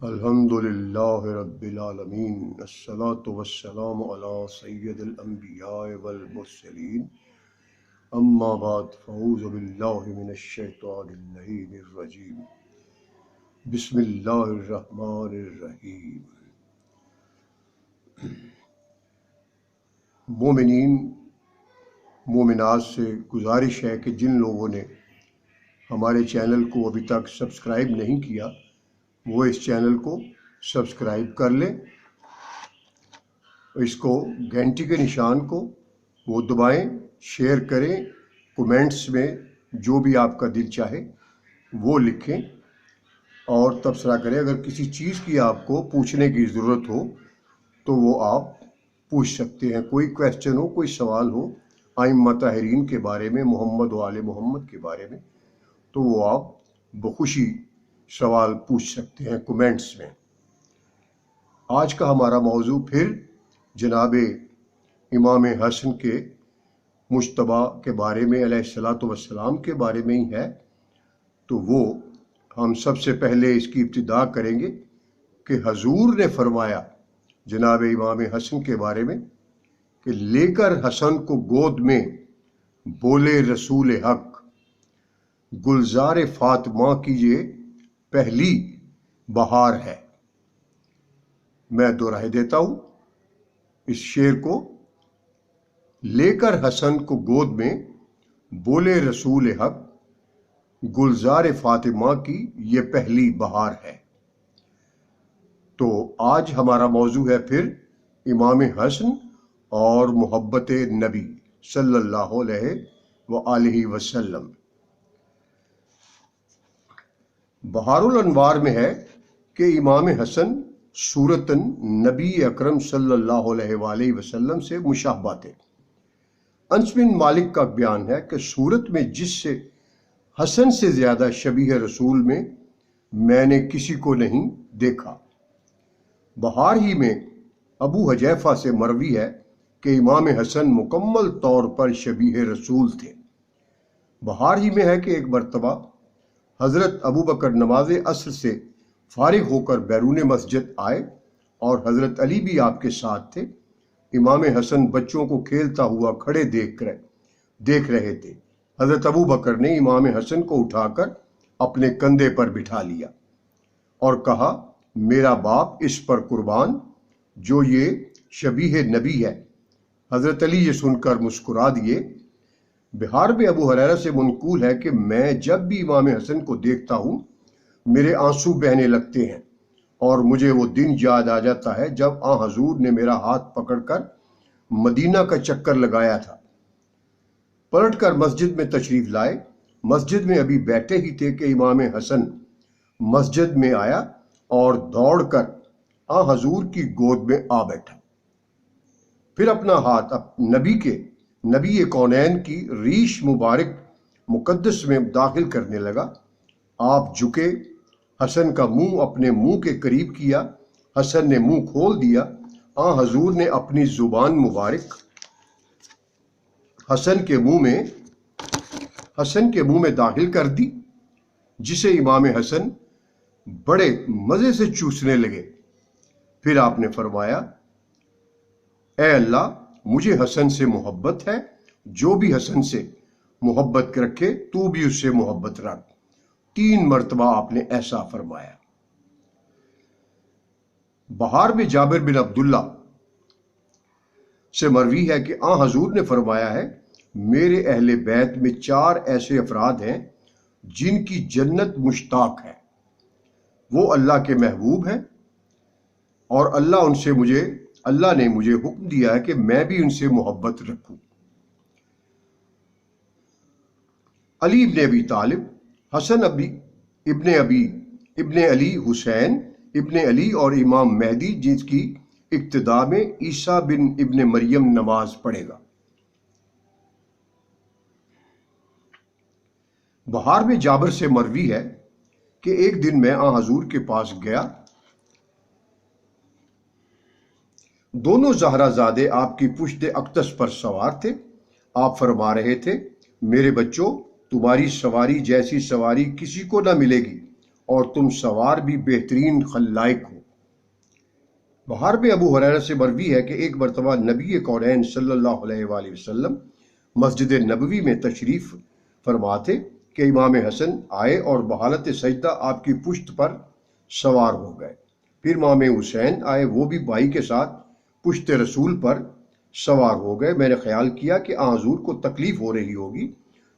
الحمد للہ رب العالمین الصلاۃ والسلام علی سید الانبیاء والمرسلین اما بعد فاعوذ باللہ من الشیطان اللعین الرجیم بسم اللہ الرحمن الرحیم۔ مومنین مومنات سے گزارش ہے کہ جن لوگوں نے ہمارے چینل کو ابھی تک سبسکرائب نہیں کیا وہ اس چینل کو سبسکرائب کر لیں، اس کو گھنٹی کے نشان کو وہ دبائیں، شیئر کریں، کومنٹس میں جو بھی آپ کا دل چاہے وہ لکھیں اور تبصرہ کریں۔ اگر کسی چیز کی آپ کو پوچھنے کی ضرورت ہو تو وہ آپ پوچھ سکتے ہیں، کوئی کویسچن ہو، کوئی سوال ہو ائمہ طاہرین کے بارے میں، محمد و آل محمد کے بارے میں، تو وہ آپ بخوشی سوال پوچھ سکتے ہیں کومنٹس میں۔ آج کا ہمارا موضوع پھر جناب امام حسن کے مجتبی کے بارے میں، علیہ الصلاۃ والسلام کے بارے میں ہی ہے، تو وہ ہم سب سے پہلے اس کی ابتدا کریں گے کہ حضور نے فرمایا جناب امام حسن کے بارے میں کہ لے کر حسن کو گود میں بولے رسول حق، گلزار فاطمہ کی یہ پہلی بہار ہے۔ میں دہرا دیتا ہوں اس شعر کو، لے کر حسن کو گود میں بولے رسول حق، گلزار فاطمہ کی یہ پہلی بہار ہے۔ تو آج ہمارا موضوع ہے پھر امام حسن اور محبت نبی صلی اللہ علیہ وآلہ وسلم۔ بہار الانوار میں ہے کہ امام حسن صورتاً نبی اکرم صلی اللہ علیہ وآلہ وسلم سے مشابہ تھے۔ انس بن مالک کا بیان ہے کہ صورت میں جس سے حسن سے زیادہ شبیہ رسول میں نے کسی کو نہیں دیکھا۔ بہار ہی میں ابو حذیفہ سے مروی ہے کہ امام حسن مکمل طور پر شبیہ رسول تھے۔ بہار ہی میں ہے کہ ایک مرتبہ حضرت ابو بکر نماز عصر سے فارغ ہو کر بیرون مسجد آئے اور حضرت علی بھی آپ کے ساتھ تھے۔ امام حسن بچوں کو کھیلتا ہوا کھڑے دیکھ رہے تھے۔ حضرت ابو بکر نے امام حسن کو اٹھا کر اپنے کندھے پر بٹھا لیا اور کہا، میرا باپ اس پر قربان جو یہ شبیہ نبی ہے۔ حضرت علی یہ سن کر مسکرا دیے۔ بہار میں ابو ہریرہ سے منقول ہے کہ میں جب بھی امام حسن کو دیکھتا ہوں میرے آنسو بہنے لگتے ہیں اور مجھے وہ دن یاد آ جاتا ہے جب آن حضور نے میرا ہاتھ پکڑ کر مدینہ کا چکر لگایا تھا۔ پلٹ کر مسجد میں تشریف لائے۔ مسجد میں ابھی بیٹھے ہی تھے کہ امام حسن مسجد میں آیا اور دوڑ کر آن حضور کی گود میں آ بیٹھا، پھر اپنا ہاتھ نبی کونین کی ریش مبارک مقدس میں داخل کرنے لگا۔ آپ جھکے، حسن کا منہ اپنے منہ کے قریب کیا، حسن نے منہ کھول دیا۔ آن حضور نے اپنی زبان مبارک حسن کے منہ میں داخل کر دی، جسے امام حسن بڑے مزے سے چوسنے لگے۔ پھر آپ نے فرمایا، اے اللہ، مجھے حسن سے محبت ہے، جو بھی حسن سے محبت رکھے تو بھی اس سے محبت رکھ۔ 3 مرتبہ آپ نے ایسا فرمایا۔ بہار میں جابر بن عبداللہ سے مروی ہے کہ آن حضور نے فرمایا ہے، میرے اہل بیت میں 4 ایسے افراد ہیں جن کی جنت مشتاق ہے۔ وہ اللہ کے محبوب ہیں اور اللہ نے مجھے حکم دیا ہے کہ میں بھی ان سے محبت رکھوں۔ علی ابن ابی طالب، حسن ابن علی، حسین ابن علی اور امام مہدی، جس کی ابتدا میں عیسیٰ بن ابن مریم نماز پڑھے گا۔ بہار میں جابر سے مروی ہے کہ ایک دن میں آن حضور کے پاس گیا۔ دونوں زہرا زادے آپ کی پشت اقدس پر سوار تھے۔ آپ فرما رہے تھے، میرے بچوں، تمہاری سواری جیسی سواری کسی کو نہ ملے گی اور تم سوار بھی بہترین خلائق ہو۔ بہار میں ابو ہریرہ سے مروی ہے کہ ایک مرتبہ نبی کونین صلی اللہ علیہ وآلہ وسلم مسجد نبوی میں تشریف فرما تھے کہ امام حسن آئے اور بحالت سجدہ آپ کی پشت پر سوار ہو گئے۔ پھر امام حسین آئے، وہ بھی بھائی کے ساتھ پشت رسول پر سوار ہو گئے۔ میں نے خیال کیا کہ آن حضور کو تکلیف ہو رہی ہوگی،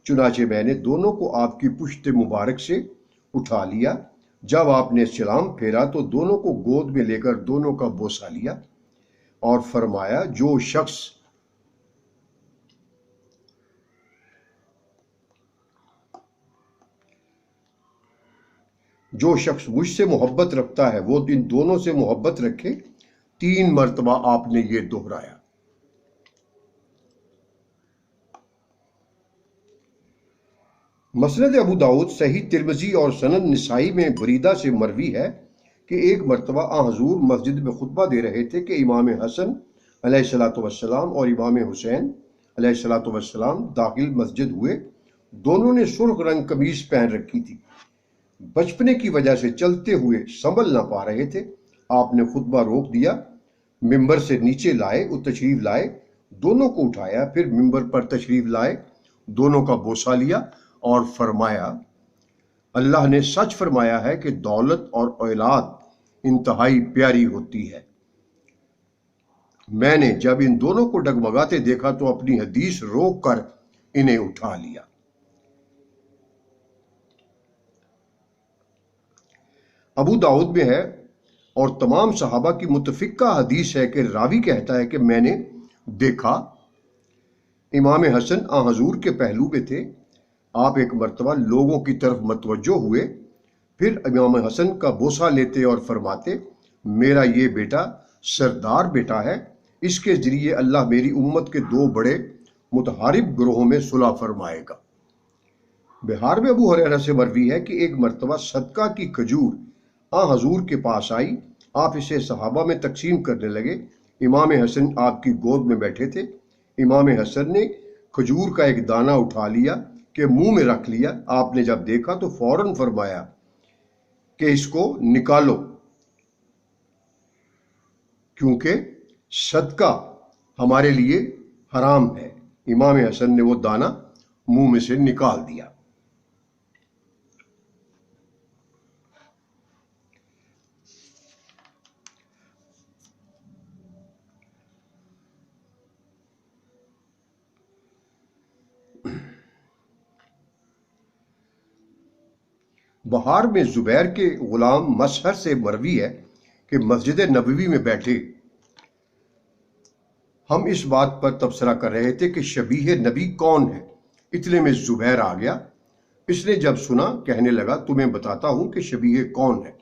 چنانچہ میں نے دونوں کو آپ کی پشت مبارک سے اٹھا لیا۔ جب آپ نے سلام پھیرا تو دونوں کو گود میں لے کر دونوں کا بوسہ لیا اور فرمایا، جو شخص مجھ سے محبت رکھتا ہے وہ ان دونوں سے محبت رکھے۔ 3 مرتبہ آپ نے یہ دہرایا۔ مسند ابو داؤد، صحیح ترمذی اور سنن نسائی میں بریدہ سے مروی ہے کہ ایک مرتبہ آن حضور مسجد میں خطبہ دے رہے تھے کہ امام حسن علیہ السلام اور امام حسین علیہ السلام داخل مسجد ہوئے۔ دونوں نے سرخ رنگ قمیص پہن رکھی تھی، بچپنے کی وجہ سے چلتے ہوئے سنبھل نہ پا رہے تھے۔ آپ نے خطبہ روک دیا، ممبر سے نیچے لائے، تشریف لائے، دونوں کو اٹھایا، پھر ممبر پر تشریف لائے، دونوں کا بوسہ لیا اور فرمایا، اللہ نے سچ فرمایا ہے کہ دولت اور اولاد انتہائی پیاری ہوتی ہے۔ میں نے جب ان دونوں کو ڈگمگاتے دیکھا تو اپنی حدیث روک کر انہیں اٹھا لیا۔ ابو داؤد میں ہے اور تمام صحابہ کی متفقہ حدیث ہے کہ راوی کہتا ہے کہ میں نے دیکھا امام حسن آن حضور کے پہلو میں تھے۔ آپ ایک مرتبہ لوگوں کی طرف متوجہ ہوئے، پھر امام حسن کا بوسہ لیتے اور فرماتے، میرا یہ بیٹا سردار بیٹا ہے، اس کے ذریعے اللہ میری امت کے 2 بڑے متحارب گروہوں میں صلح فرمائے گا۔ بہار میں ابو ہریرہ سے مروی ہے کہ ایک مرتبہ صدقہ کی کھجور آن حضور کے پاس آئی، آپ اسے صحابہ میں تقسیم کرنے لگے۔ امام حسن آپ کی گود میں بیٹھے تھے۔ امام حسن نے کھجور کا ایک دانہ اٹھا لیا کہ منہ میں رکھ لیا۔ آپ نے جب دیکھا تو فوراً فرمایا کہ اس کو نکالو، کیونکہ صدقہ ہمارے لیے حرام ہے۔ امام حسن نے وہ دانہ منہ میں سے نکال دیا۔ بہار میں زبیر کے غلام مسہر سے مروی ہے کہ مسجد نبوی میں بیٹھے ہم اس بات پر تبصرہ کر رہے تھے کہ شبیہ نبی کون ہے۔ اتنے میں زبیر آ گیا۔ اس نے جب سنا کہنے لگا، تمہیں بتاتا ہوں کہ شبیہ کون ہے۔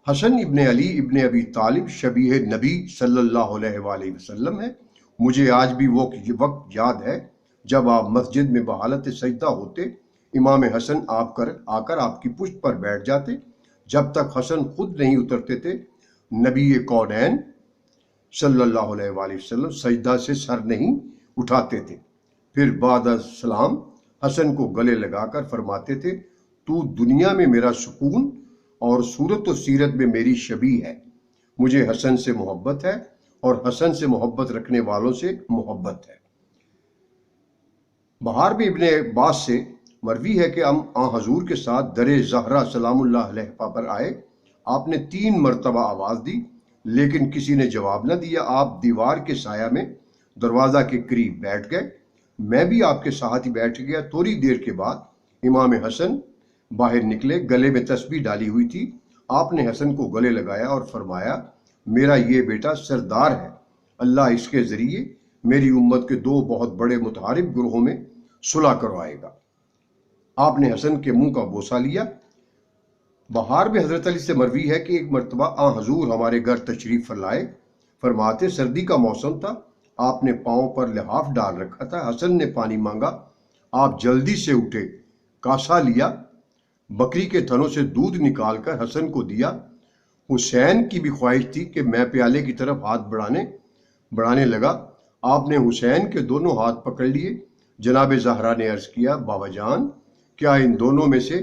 حسن ابن علی ابن ابی طالب شبیہ نبی صلی اللہ علیہ وآلہ وسلم ہے۔ مجھے آج بھی وہ وقت یاد ہے جب آپ مسجد میں بحالت سجدہ ہوتے، امام حسن آ کر آپ کی پشت پر بیٹھ جاتے۔ جب تک حسن خود نہیں اترتے تھے، نبی کونین صلی اللہ علیہ وآلہ وسلم سجدہ سے سر نہیں اٹھاتے تھے۔ پھر بعد السلام حسن کو گلے لگا کر فرماتے تھے، تو دنیا میں میرا سکون اور صورت و سیرت میں میری شبیہ ہے۔ مجھے حسن سے محبت ہے اور حسن سے محبت رکھنے والوں سے محبت ہے۔ بہار میں ابن عباس سے مروی ہے کہ ہم آن حضور کے ساتھ در زہرا سلام اللہ علیہ پر آئے۔ آپ نے 3 مرتبہ آواز دی لیکن کسی نے جواب نہ دیا۔ آپ دیوار کے سایہ میں دروازہ کے قریب بیٹھ گئے، میں بھی آپ کے ساتھ ہی بیٹھ گیا۔ تھوڑی دیر کے بعد امام حسن باہر نکلے، گلے میں تسبیح ڈالی ہوئی تھی۔ آپ نے حسن کو گلے لگایا اور فرمایا، میرا یہ بیٹا سردار ہے، اللہ اس کے ذریعے میری امت کے 2 بہت بڑے متحارب گروہوں میں صلح کروائے گا۔ آپ نے حسن کے منہ کا بوسہ لیا۔ بہار میں حضرت علی سے مروی ہے کہ ایک مرتبہ آن حضور ہمارے گھر تشریف لائے، فرماتے سردی کا موسم تھا، آپ نے پاؤں پر لحاف ڈال رکھا تھا۔ حسن نے پانی مانگا، آپ جلدی سے اٹھے، کاسا لیا، بکری کے تھنوں سے دودھ نکال کر حسن کو دیا۔ حسین کی بھی خواہش تھی کہ میں پیالے کی طرف ہاتھ بڑھانے لگا۔ آپ نے حسین کے دونوں ہاتھ پکڑ لیے۔ جناب زہرا نے عرض کیا، بابا جان، کیا ان دونوں میں سے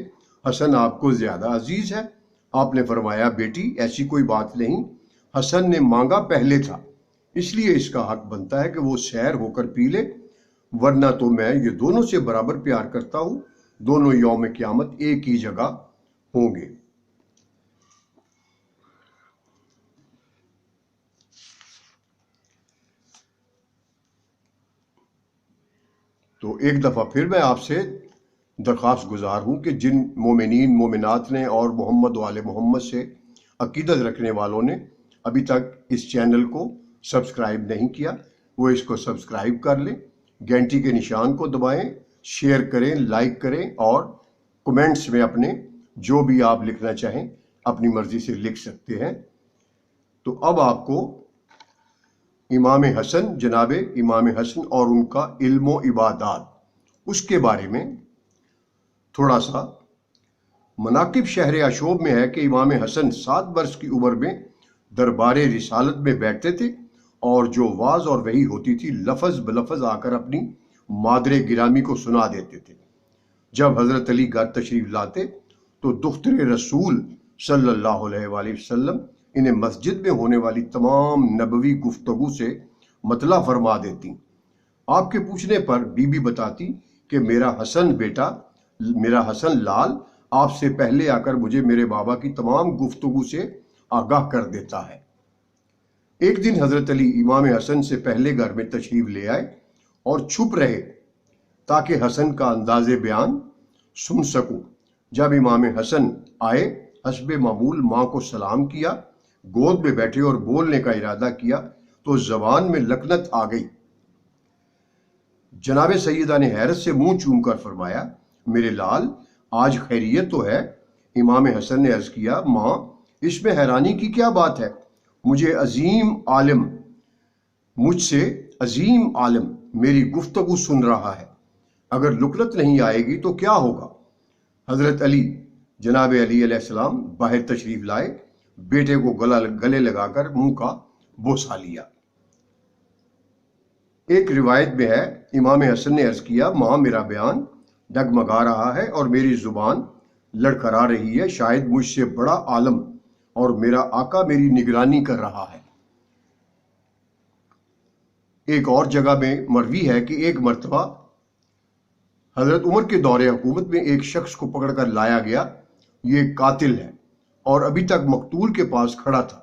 حسن آپ کو زیادہ عزیز ہے؟ آپ نے فرمایا بیٹی ایسی کوئی بات نہیں، حسن نے مانگا پہلے تھا، اس لیے اس کا حق بنتا ہے کہ وہ سیر ہو کر پی لے، ورنہ تو میں یہ دونوں سے برابر پیار کرتا ہوں، دونوں یوم قیامت ایک ہی جگہ ہوں گے۔ تو ایک دفعہ پھر میں آپ سے درخواست گزار ہوں کہ جن مومنین مومنات نے اور محمد و آل محمد سے عقیدت رکھنے والوں نے ابھی تک اس چینل کو سبسکرائب نہیں کیا، وہ اس کو سبسکرائب کر لیں، گھنٹی کے نشان کو دبائیں، شیئر کریں، لائک کریں، اور کمنٹس میں اپنے جو بھی آپ لکھنا چاہیں اپنی مرضی سے لکھ سکتے ہیں۔ تو اب آپ کو امام حسن، جناب امام حسن اور ان کا علم و عبادات، اس کے بارے میں تھوڑا سا۔ مناقب شہر اشوب میں ہے کہ امام حسن 7 برس کی عمر میں دربار رسالت میں بیٹھتے تھے اور جو واز اور وحی ہوتی تھی لفظ بلفظ آ کر اپنی مادر گرامی کو سنا دیتے تھے۔ جب حضرت علی گھر تشریف لاتے تو دختر رسول صلی اللہ علیہ وآلہ وسلم انہیں مسجد میں ہونے والی تمام نبوی گفتگو سے مطلع فرما دیتی۔ آپ کے پوچھنے پر بی بی بتاتی کہ میرا حسن بیٹا، میرا حسن لال آپ سے پہلے آ کر مجھے میرے بابا کی تمام گفتگو سے آگاہ کر دیتا ہے۔ ایک دن حضرت علی امام حسن سے پہلے گھر میں تشریف لے آئے اور چھپ رہے تاکہ حسن کا انداز بیان سن سکوں۔ جب امام حسن آئے، حسب معمول ماں کو سلام کیا، گود میں بیٹھے اور بولنے کا ارادہ کیا تو زبان میں لکنت آ گئی۔ جناب سیدہ نے حیرت سے منہ چوم کر فرمایا میرے لال آج خیریت تو ہے؟ امام حسن نے عرض کیا ماں اس میں حیرانی کی کیا بات ہے، مجھ سے عظیم عالم میری گفتگو سن رہا ہے، اگر لکنت نہیں آئے گی تو کیا ہوگا؟ حضرت علی، جناب علی علیہ السلام باہر تشریف لائے، بیٹے کو گلے لگا کر منہ کا بوسہ لیا۔ ایک روایت میں ہے امام حسن نے عرض کیا ماں میرا بیان ڈگمگا رہا ہے اور میری زبان لڑکھڑا رہی ہے، شاید مجھ سے بڑا عالم اور میرا آقا میری نگرانی کر رہا ہے۔ ایک اور جگہ میں مروی ہے کہ ایک مرتبہ حضرت عمر کے دور حکومت میں ایک شخص کو پکڑ کر لایا گیا، یہ قاتل ہے اور ابھی تک مقتول کے پاس کھڑا تھا،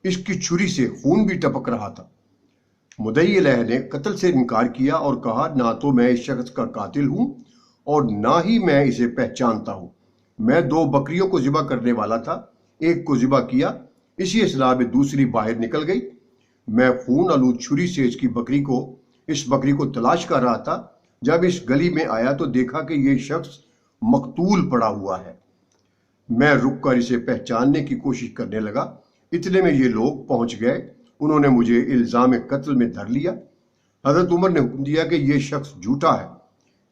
اس کی چھری سے خون بھی ٹپک رہا تھا۔ مدعی علیہ نے قتل سے انکار کیا اور کہا نہ تو میں اس شخص کا قاتل ہوں اور نہ ہی میں اسے پہچانتا ہوں، میں 2 بکریوں کو ذبح کرنے والا تھا، ایک کو ذبح کیا، اسی اصلاح میں دوسری باہر نکل گئی، میں خون آلود چھری سے اس بکری کو تلاش کر رہا تھا، جب اس گلی میں آیا تو دیکھا کہ یہ شخص مقتول پڑا ہوا ہے، میں رک کر اسے پہچاننے کی کوشش کرنے لگا، اتنے میں یہ لوگ پہنچ گئے، انہوں نے مجھے الزام قتل میں دھر لیا۔ حضرت عمر نے حکم دیا کہ یہ شخص جھوٹا ہے،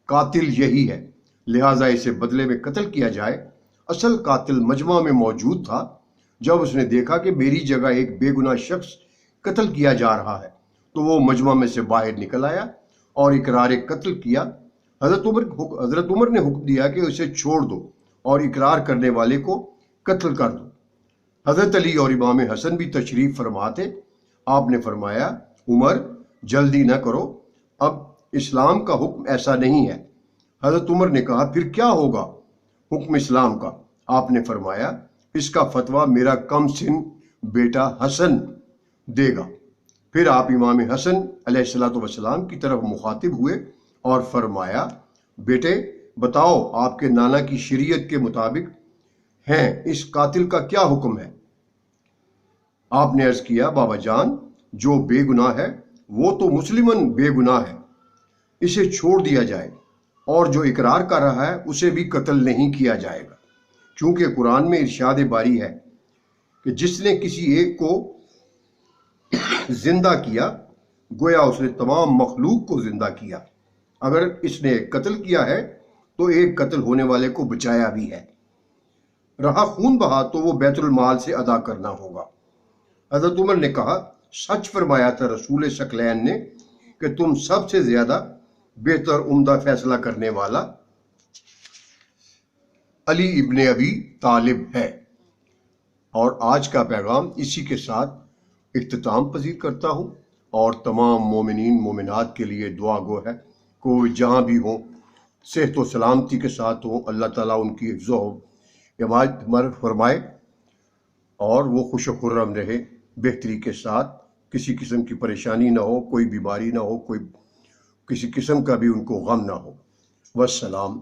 قاتل یہی ہے، لہٰذا اسے بدلے میں قتل کیا جائے۔ اصل قاتل مجمع میں موجود تھا، جب اس نے دیکھا کہ میری جگہ ایک بے گناہ شخص قتل کیا جا رہا ہے تو وہ مجمع میں سے باہر نکل آیا اور اقرار قتل کیا۔ حضرت عمر نے حکم دیا کہ اسے چھوڑ دو اور اقرار کرنے والے کو قتل کر دو۔ حضرت علی اور امام حسن بھی تشریف فرما تھے، آپ نے فرمایا عمر جلدی نہ کرو، اب اسلام کا حکم ایسا نہیں ہے۔ حضرت عمر نے کہا پھر کیا ہوگا حکم اسلام کا؟ آپ نے فرمایا اس کا فتویٰ میرا کم سن بیٹا حسن دے گا۔ پھر آپ امام حسن علیہ السلام کی طرف مخاطب ہوئے اور فرمایا بیٹے بتاؤ آپ کے نانا کی شریعت کے مطابق ہیں اس قاتل کا کیا حکم ہے؟ آپ نے عرض کیا بابا جان جو بے گناہ ہے وہ تو مسلمن بے گناہ ہے، اسے چھوڑ دیا جائے، اور جو اقرار کر رہا ہے اسے بھی قتل نہیں کیا جائے گا، کیونکہ قرآن میں ارشاد باری ہے کہ جس نے کسی ایک کو زندہ کیا گویا اس نے تمام مخلوق کو زندہ کیا، اگر اس نے ایک قتل کیا ہے تو ایک قتل ہونے والے کو بچایا بھی ہے، رہا خون بہا تو وہ بیت المال سے ادا کرنا ہوگا۔ حضرت عمر نے کہا سچ فرمایا تھا رسول ثقلین نے کہ تم سب سے زیادہ بہتر عمدہ فیصلہ کرنے والا علی ابن ابی طالب ہے۔ اور آج کا پیغام اسی کے ساتھ اختتام پذیر کرتا ہوں، اور تمام مومنین مومنات کے لیے دعا گو ہے، کوئی جہاں بھی ہوں صحت و سلامتی کے ساتھ ہوں، اللہ تعالیٰ ان کی حفظ و حمایت فرمائے اور وہ خوش و خرم رہے، بہتری کے ساتھ، کسی قسم کی پریشانی نہ ہو، کوئی بیماری نہ ہو، کوئی کسی قسم کا بھی ان کو غم نہ ہو۔ والسلام